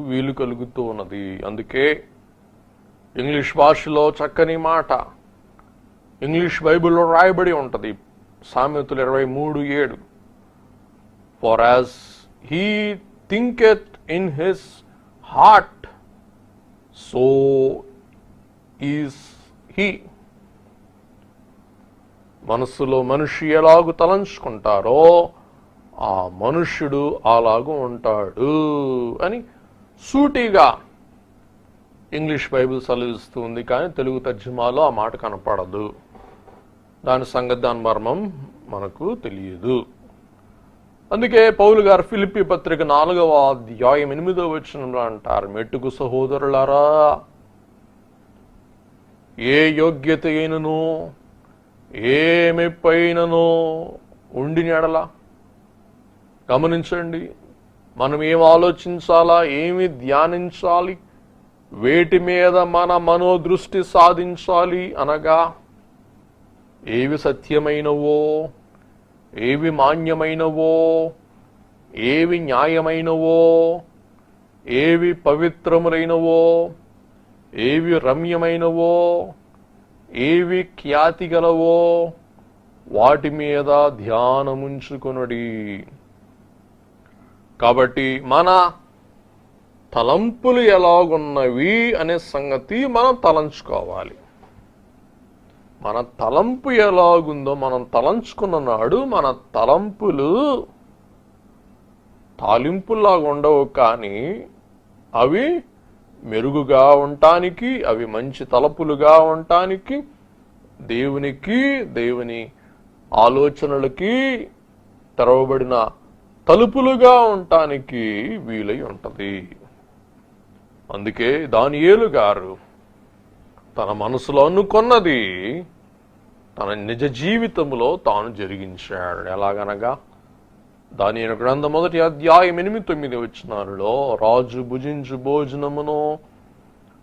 వీలు కలుగుతూ ఉన్నది. అందుకే ఇంగ్లీష్ భాషలో చక్కని మాట ఇంగ్లీష్ బైబిల్లో రాయబడి ఉంటుంది, సామెతలు 23:7, for as he thinketh in his heart so is he. మనస్సులో మనిషి ఎలాగూ తలంచుకుంటారో ఆ మనుష్యుడు అలాగూ ఉంటాడు అని సూటిగా ఇంగ్లీష్ బైబిల్ సెలవిస్తుంది. కానీ తెలుగు తర్జుమాలో ఆ మాట కనపడదు. దాని సంగతి, దాని మర్మం మనకు తెలియదు. అందుకే పౌలు గారు ఫిలిప్పీ పత్రిక 4వ అధ్యాయం 8వ వచనంలో అంటారు, మెట్టుకు సహోదరులారా, ఏ యోగ్యత అయినను ఏ మెప్పైనను ఉండిన ఎడల. గమనించండి, మనం ఏం ఆలోచించాలా, ఏమి ధ్యానించాలి, వేటి మీద మన మనోదృష్టి సాధించాలి అనగా, ఏవి సత్యమైనవో, ఏవి మాన్యమైనవో, ఏవి న్యాయమైనవో, ఏవి పవిత్రములైనవో, ఏవి రమ్యమైనవో, ఏవి ఖ్యాతి గలవో వాటి మీద ధ్యానముంచుకొనుడి. కాబట్టి మన తలంపులు ఎలాగున్నవి అనే సంగతి మనం తలంచుకోవాలి. మన తలంపు ఎలాగుందో మనం తలంచుకున్న నాడు మన తలంపులు తాలింపులాగా ఉండవు, కానీ అవి మెరుగుగా ఉండటానికి, అవి మంచి తలపులుగా ఉండటానికి, దేవునికి, దేవుని ఆలోచనలకి తెరవబడిన తలుపులుగా ఉండటానికి వీలై ఉంటది. అందుకే దానియేలు గారు తన మనసులో అనుకున్నది తన నిజ జీవితంలో తాను జరిగించాడు. ఎలాగనగా దానియేలు గ్రంథం 1వ అధ్యాయం 8-9 వచనాలలో రాజు భుజించు భోజనమును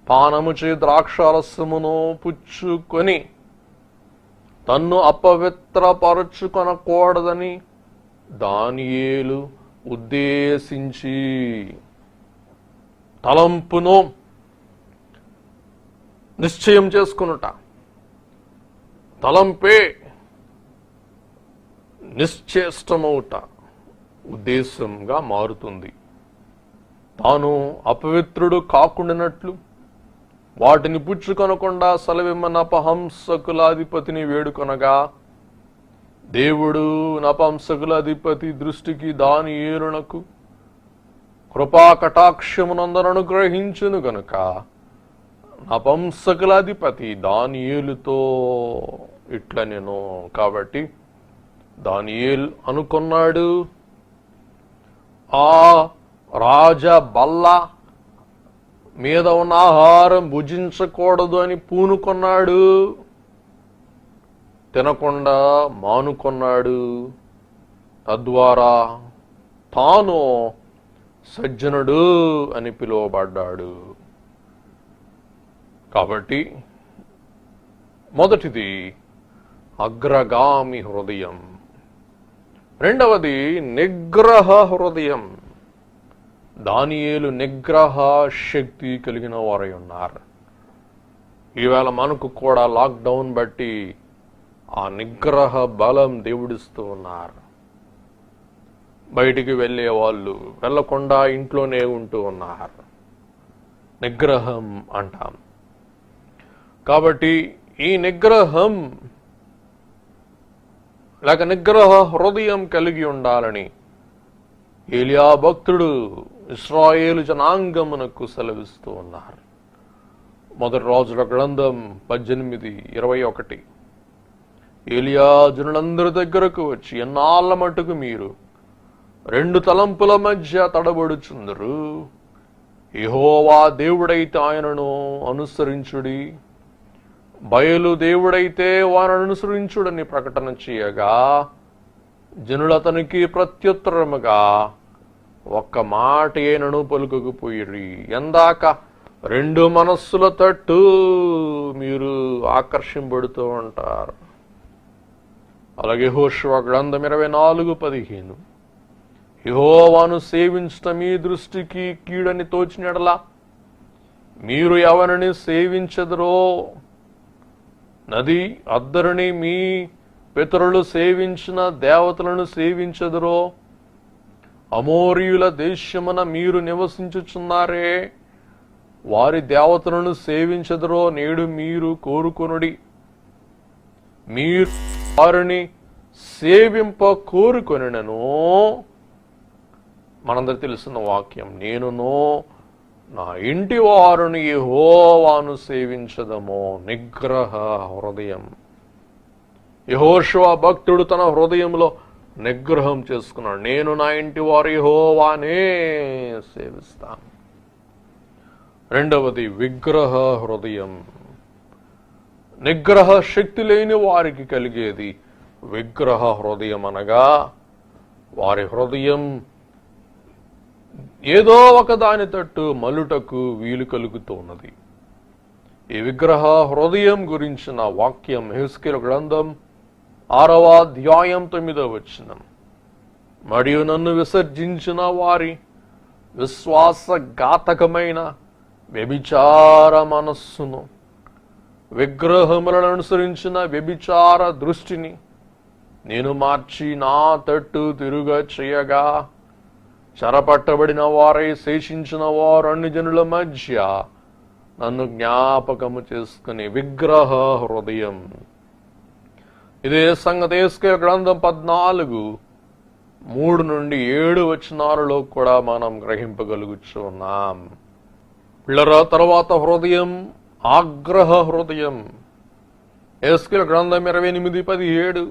పానము చే ద్రాక్షారసమును పుచ్చుకొని తన్ను అపవిత్రపరచుకొనకూడదని దానియేలు ఉద్దేశించి తలంపును నిశ్చయం చేసుకునుట. తలంపే నిశ్చేష్టమవుట ఉద్దేశంగా మారుతుంది. తాను అపవిత్రుడు కాకుండానట్లు వాటిని పుచ్చుకొనకుండా సెలవిమ్మన్న నపహంసకుల అధిపతిని వేడుకొనగా దేవుడు నపంసకుల అధిపతి దృష్టికి దానియేలునకు కృపా కటాక్షమునందను అనుగ్రహించును గనుక నపంసకుల అధిపతి దానియేలుతో ఇట్లా నేను కాబట్టి దానియేలు అనుకున్నాడు, ఆ రాజ బల్ల మీద ఉన్న ఆహారం భుజించకూడదు అని పూనుకొన్నాడు, తినకుండా మానుకొన్నాడు. తద్వారా తాను సజ్జనుడు అని పిలువబడ్డాడు. కాబట్టి మొదటిది అగ్రగామి హృదయం, రెండవది నిగ్రహ హృదయం. దానియేలు నిగ్రహ శక్తి కలిగిన వారై ఉన్నారు. ఈవేళ మనకు కూడా లాక్డౌన్ బట్టి ఆ నిగ్రహ బలం దేవుడిస్తూ ఉన్నారు. బయటికి వెళ్ళే వాళ్ళు వెళ్ళకుండా ఇంట్లోనే ఉంటూ ఉన్నారు. నిగ్రహం అంటాం. కాబట్టి ఈ నిగ్రహం లేక నిగ్రహ హృదయం కలిగి ఉండాలని ఏలియా భక్తుడు ఇశ్రాయేలు జనాంగమునకు సెలవిస్తూ ఉన్నారు. మొదటి రాజుల గ్రంథం 18:21. ఏలియా జనులందరి దగ్గరకు వచ్చి, ఎన్నాళ్ళ మటుకు మీరు రెండు తలంపుల మధ్య తడబడుచుందరు? యెహోవా దేవుడైతే ఆయనను అనుసరించుడి, బయలు దేవుడైతే వారిని అనుసరించుడని ప్రకటన చేయగా జనులతనికి ప్రత్యుత్తరముగా ఒక్క మాట ఏనను పలుకకపోయిరి. ఎందాక రెండు మనస్సుల తట్టు మీరు ఆకర్షింపబడుతూ ఉంటారు. అలాగే యెహోషువ గ్రంథం 24:15. యెహోవాను సేవించటం మీ దృష్టికి కీడని తోచినడలా మీరు ఎవరిని సేవించదురో, నది అద్దరిని మీ పితరులు సేవించిన దేవతలను సేవించదురో, అమోరీయుల దేశమున మీరు నివసించుచున్నారే వారి దేవతలను సేవించదురో నేడు మీరు కోరుకొనుడి. మీరు వారిని సేవింప కోరుకొనినను, మనందరికి తెలిసిన వాక్యం, నేనును నా ఇంటి వారిని యెహోవాను సేవించదమో. నిగ్రహ హృదయం. యెహోషువ భక్తుడు తన హృదయంలో నిగ్రహం చేసుకున్నాడు. నేను నా ఇంటి వారు యెహోవానే సేవిస్తాను. రెండవది విగ్రహ హృదయం. నిగ్రహ శక్తి లేని వారికి కలిగేది విగ్రహ హృదయం. అనగా వారి హృదయం ఏదో ఒక దాని తట్టు మలుటకు వీలు కలుగుతూ ఉన్నది. ఈ విగ్రహ హృదయం గురించిన వాక్యం యెహెజ్కేలు గ్రంథం 6వ అధ్యాయం 9వ వచనం. మరియు నన్ను విసర్జించిన వారి విశ్వాసఘాతకమైన వ్యభిచార మనస్సును, విగ్రహములను అనుసరించిన వ్యభిచార దృష్టిని నేను మార్చి నా తట్టు తిరుగ చేయగా, చెరపట్టబడిన వారై శేషించిన వారు అన్ని జనుల మధ్య నన్ను జ్ఞాపకము చేసుకుని. విగ్రహ హృదయం. ఇదే సంగతి యెహెజ్కేలు గ్రంథం 14:3-7 వచనాలలో కూడా మనం గ్రహింపగలుగుచున్నాం. పిల్లరా, తర్వాత హృదయం ఆగ్రహ హృదయం. యెహెజ్కేలు గ్రంథం 28:17.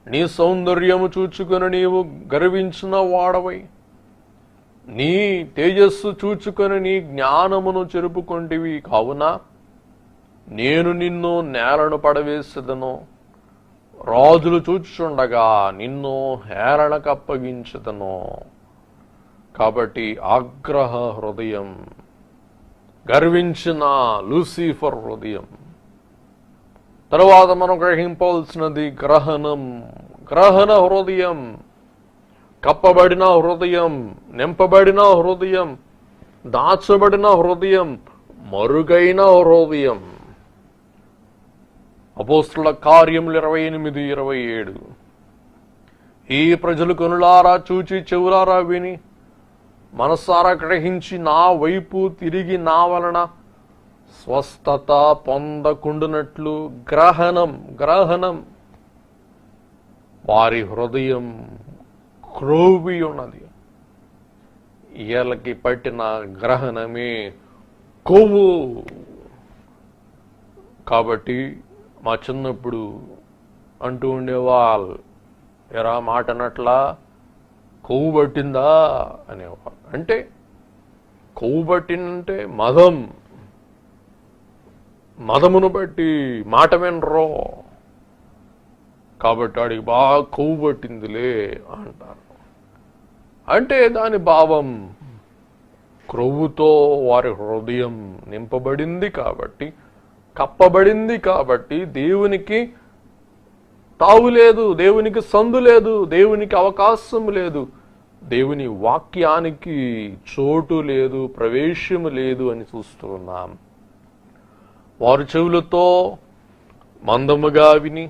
నీ సౌందర్యము చూచుకొని నీవు గర్వించిన వాడవై, నీ తేజస్సు చూచుకొని నీ జ్ఞానమును చెరుపుకొంటివి కావున నేను నిన్ను నేలను పడవేసెదను, రాజులు చూచుండగా నిన్ను హేళనకు అప్పగించుదను. కాబట్టి ఆగ్రహ హృదయం, గర్వించిన లూసిఫర్ హృదయం. తరువాత మనం గ్రహింపవలసినది గ్రహణ హృదయం, కప్పబడిన హృదయం, నింపబడిన హృదయం, దాచబడిన హృదయం, మరుగైన హృదయం. అపోస్తుల కార్యములు 28-27. ఈ ప్రజలు కనులారా చూచి చెవులారా విని మనసారా గ్రహించి నా వైపు తిరిగి నా వలన స్వస్థత పొందకుండునట్లు గ్రహణం వారి హృదయం క్రోవి ఉన్నది. వీళ్ళకి పట్టిన గ్రహణమే కొవ్వు. కాబట్టి మా చిన్నప్పుడు అంటూ ఉండేవాళ్ళు, ఎరా మాట అన్నట్లా కొవ్వు పట్టిందా అనేవాళ్ళు. అంటే కొవ్వు పట్టిందంటే మదమును బట్టి మాట వినరో, కాబట్టి వాడికి బాగా కొవ్వు పట్టిందిలే అంటారు. అంటే దాని భావం క్రొవ్వుతో వారి హృదయం నింపబడింది కాబట్టి, కప్పబడింది కాబట్టి దేవునికి తావు లేదు, దేవునికి సందు లేదు, దేవునికి అవకాశం లేదు, దేవుని వాక్యానికి చోటు లేదు, ప్రవేశము లేదు అని చూస్తున్నాం. వారు చెవులతో మందముగా విని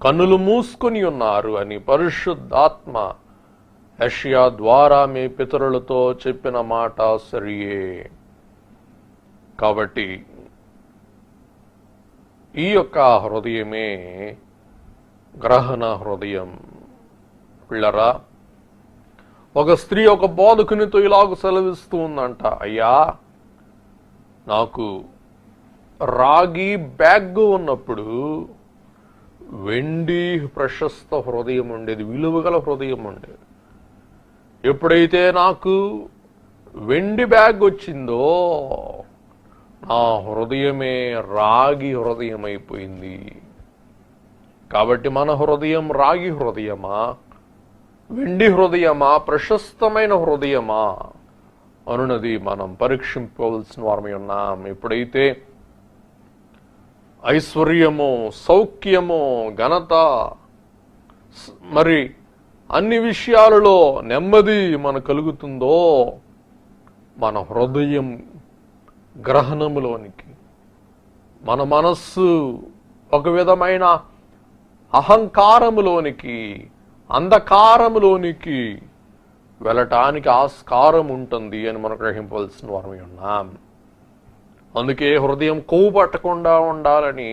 కన్నులు మూసుకొని ఉన్నారు అని పరిశుద్ధాత్మ యెషయా ద్వారా మీ పితరులతో చెప్పిన మాట సరియే. కాబట్టి ఈ యొక్క హృదయమే గ్రహణ హృదయం. పిల్లరా, ఒక స్త్రీ ఒక బోధకునితో ఇలాగ సెలవిస్తూ ఉందంట, అయ్యా నాకు రాగి బ్యాగ్ ఉన్నప్పుడు వెండి ప్రశస్త హృదయం ఉండేది, విలువగల హృదయం ఉండేది. ఎప్పుడైతే నాకు వెండి బ్యాగ్ వచ్చిందో నా హృదయమే రాగి హృదయం అయిపోయింది. కాబట్టి మన హృదయం రాగి హృదయమా, వెండి హృదయమా, ప్రశస్తమైన హృదయమా అనున్నది మనం పరీక్షింపవలసిన వారమై ఉన్నాం. ఎప్పుడైతే ఐశ్వర్యము, సౌఖ్యము, ఘనత, మరి అన్ని విషయాలలో నెమ్మది మన కలుగుతుందో మన హృదయం గ్రహణములోనికి, మన మనస్సు ఒక విధమైన అహంకారములోనికి, అంధకారములోనికి వెళ్ళటానికి ఆస్కారం ఉంటుంది అని మనం గ్రహింపవలసిన వారమై ఉన్నాం. అందుకే హృదయం కొవ్వు పట్టకుండా ఉండాలని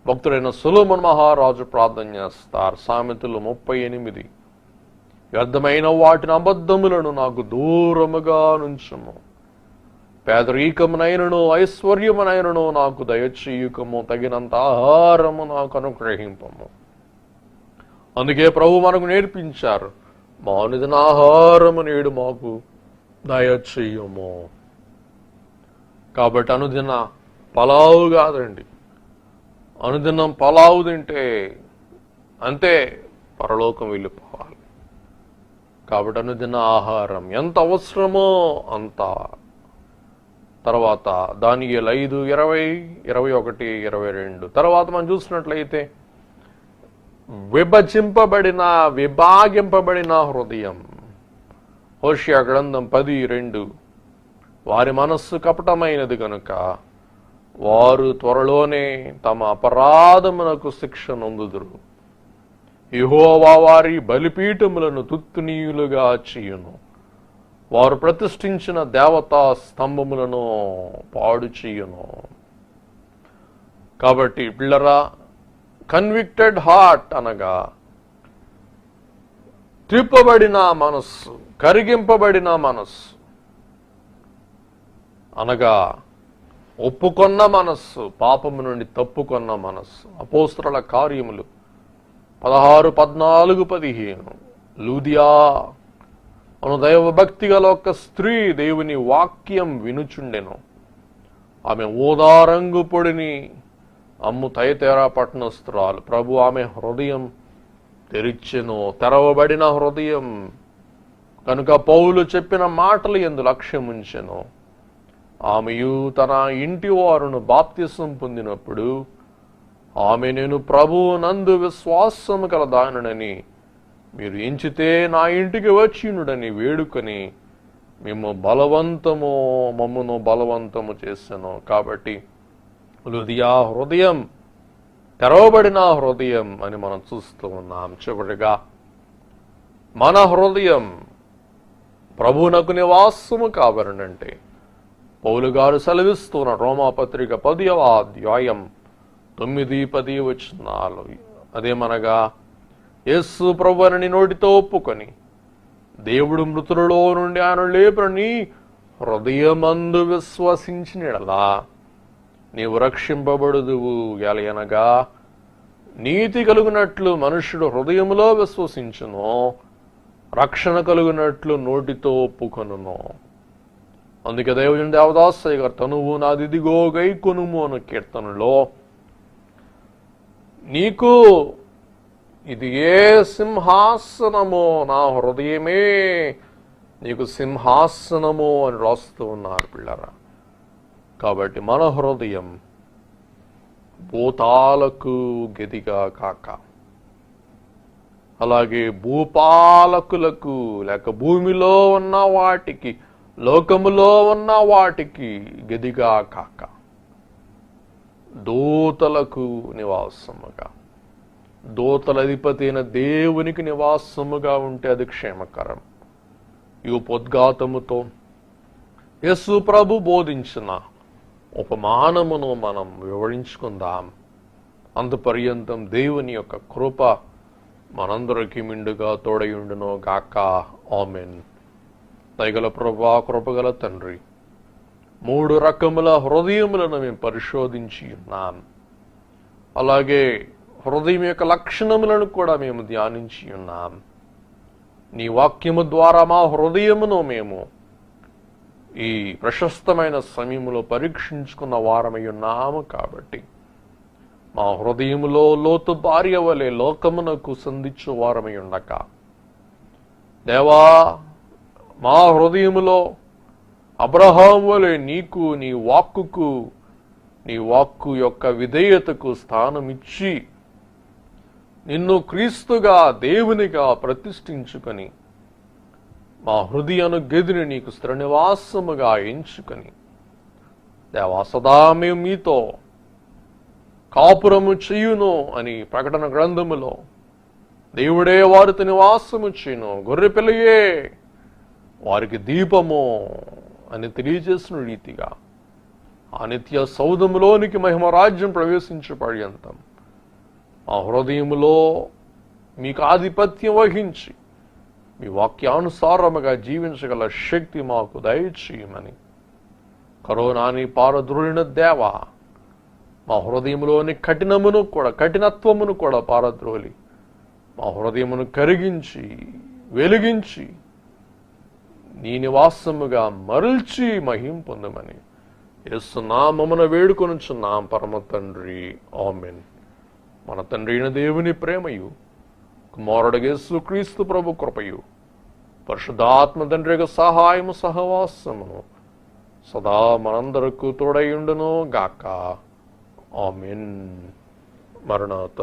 భక్తుడైన సొలొమోను మహారాజు ప్రార్థన చేస్తారు. సామెతలు 38. వ్యర్థమైన వాటిని అబద్ధములను నాకు దూరముగా నుంచుము, పేదరికమునైనను ఐశ్వర్యమునైనను నాకు దయచేయుకము, తగినంత ఆహారము నాకు అనుగ్రహింపము. అందుకే ప్రభు మనకు నేర్పించారు, మా అనుదిన ఆహారము నేడు మాకు దయచేయుము. కాబట్టి అనుదిన పలావు కాదండి, అనుదినం పలావు తింటే అంతే పరలోకం వెళ్ళిపోవాలి. కాబట్టి అనుదిన ఆహారం ఎంత అవసరమో అంత. తర్వాత దానియేలు 5, 20, 21, 22 తర్వాత మనం చూసినట్లయితే విభాగింపబడిన హృదయం. హోషేయ గ్రంథం 10:2 వారి మనస్సు కపటమైనది కనుక వారు త్వరలోనే తమ అపరాధమునకు శిక్ష నొందుదురు. యెహోవా వారి బలిపీఠములను తుత్తునీయులుగా చేయును, వారు ప్రతిష్ఠించిన దేవతా స్తంభములను పాడు చేయును. కాబట్టి పిల్లరా, కన్విక్టెడ్ హార్ట్ అనగా త్రిప్పబడిన మనస్సు, కరిగింపబడిన మనస్సు అనగా ఒప్పుకొన్న మనస్సు, పాపము నుండి తప్పుకొన్న మనస్సు. అపోస్తలుల కార్యములు 16, 14, 15 లూదియా అను దైవభక్తి గల ఒక స్త్రీ దేవుని వాక్యం వినుచుండెను. ఆమె ఊదారంగు పొడిని అమ్ము తయతేరా పట్టణస్తురాలు. ప్రభు ఆమె హృదయం తెరిచెను, తెరవబడిన హృదయం కనుక పౌలు చెప్పిన మాటలు యందు లక్ష్యముంచెను. ఆమెయు తన ఇంటి వారును బాప్తిసం పొందినప్పుడు ఆమె, నేను ప్రభువు నందు విశ్వాసము కలదానని మీరు ఎంచితే నా ఇంటికి వచ్చినుడని వేడుకొని మమ్మను బలవంతము చేశాను. కాబట్టి లుదియా హృదయం తెరవబడిన హృదయం అని మనం చూస్తూ ఉన్నాం. చివరిగా మన హృదయం ప్రభువునకు నివాసము కావలనంటే పౌలు గారు సెలవిస్తున్న రోమాపత్రిక 10వ అధ్యాయం 9-10 వచనాలు, అదేమనగా, యేసు ప్రభువుని నోటితో ఒప్పుకొని దేవుడు మృతులలో నుండి ఆయన లేపని హృదయమందు విశ్వసించినలా నీవు రక్షింపబడుదువు. ఎలయనగా నీతి కలుగునట్లు మనుష్యుడు హృదయములో విశ్వసించును, రక్షణ కలుగునట్లు నోటితో ఒప్పుకొనును. అందుకే దేవుని దేవదాసయ్య గారు తనువు నాదిదిగో గై కొనుము అను కీర్తనలో, నీకు ఇది ఏ సింహాసనమో, నా హృదయమే నీకు సింహాసనము అని రాస్తూ ఉన్నారు పిల్లరా. కాబట్టి మన హృదయం భూతాలకు గదిగా కాక, అలాగే భూపాలకులకు లేక భూమిలో ఉన్న వాటికి, లోకములో ఉన్న వాటికి గదిగా కాక, దూతలకు నివాసముగా, దూతల అధిపతి అయిన దేవునికి నివాసముగా ఉంటే అది క్షేమకరం. ఈ ఉపోద్ఘాతముతో యేసు ప్రభు బోధించిన ఉపమానమును మనం వివరించుకుందాం. అంతపర్యంతం దేవుని యొక్క కృప మనందరికీ మిండుగా తోడయుండును గాక. ఆమెన్. దయగల ప్రభువా, కృపగల తండ్రి, 3 రకముల హృదయములను మేము పరిశోధించి ఉన్నాం. అలాగే హృదయం యొక్క లక్షణములను కూడా మేము ధ్యానించి ఉన్నాం. నీ వాక్యము ద్వారా మా హృదయమును మేము ఈ ప్రశస్తమైన సమయములో పరీక్షించుకున్న వారమై ఉన్నాము. కాబట్టి మా హృదయములో లోతు భార్య వలె లోకమునకు సంధించు వారమై ఉండక, దేవా మా హృదయములో అబ్రహాం వలె నీకు, నీ వాక్కు యొక్క విధేయతకు స్థానమిచ్చి నిన్ను క్రీస్తుగా, దేవునిగా ప్రతిష్ఠించుకొని మా హృదయను గదిని నీకు స్థిరనివాసముగా ఎంచుకొని, దేవా సదా మేము మీతో కాపురము చేయును అని ప్రకటన గ్రంథములో దేవుడే వారితో నివాసము చేయును, గొర్రెపిల్లయే వారికి దీపము అని తెలియజేసిన రీతిగా ఆ నిత్య సౌధములోనికి మహిమరాజ్యం ప్రవేశించే పర్యంతం ఆ హృదయములో మీకు ఆధిపత్యం వహించి మీ వాక్యానుసారముగా జీవించగల శక్తి మాకు దయచేయమని కరోనాని పారద్రోలిన దేవా, మా హృదయములోని కఠినత్వమును కూడా పారద్రోలి మా హృదయమును కరిగించి వెలిగించి నీ నివాసముగా మరల్చి మహిం పొందమని యేసు నామమున వేడుకొనుచున్నాం పరమ తండ్రి. ఆమెన్. మన తండ్రి అయిన దేవుని ప్రేమయు, కుమారుడు యేసు క్రీస్తు ప్రభు కృపయు, పరిశుద్ధాత్మ తండ్రి యొక్క సహాయము సహవాసమును సదా మనందరకు తోడయుండును గాక. ఆమెన్. మరణాత.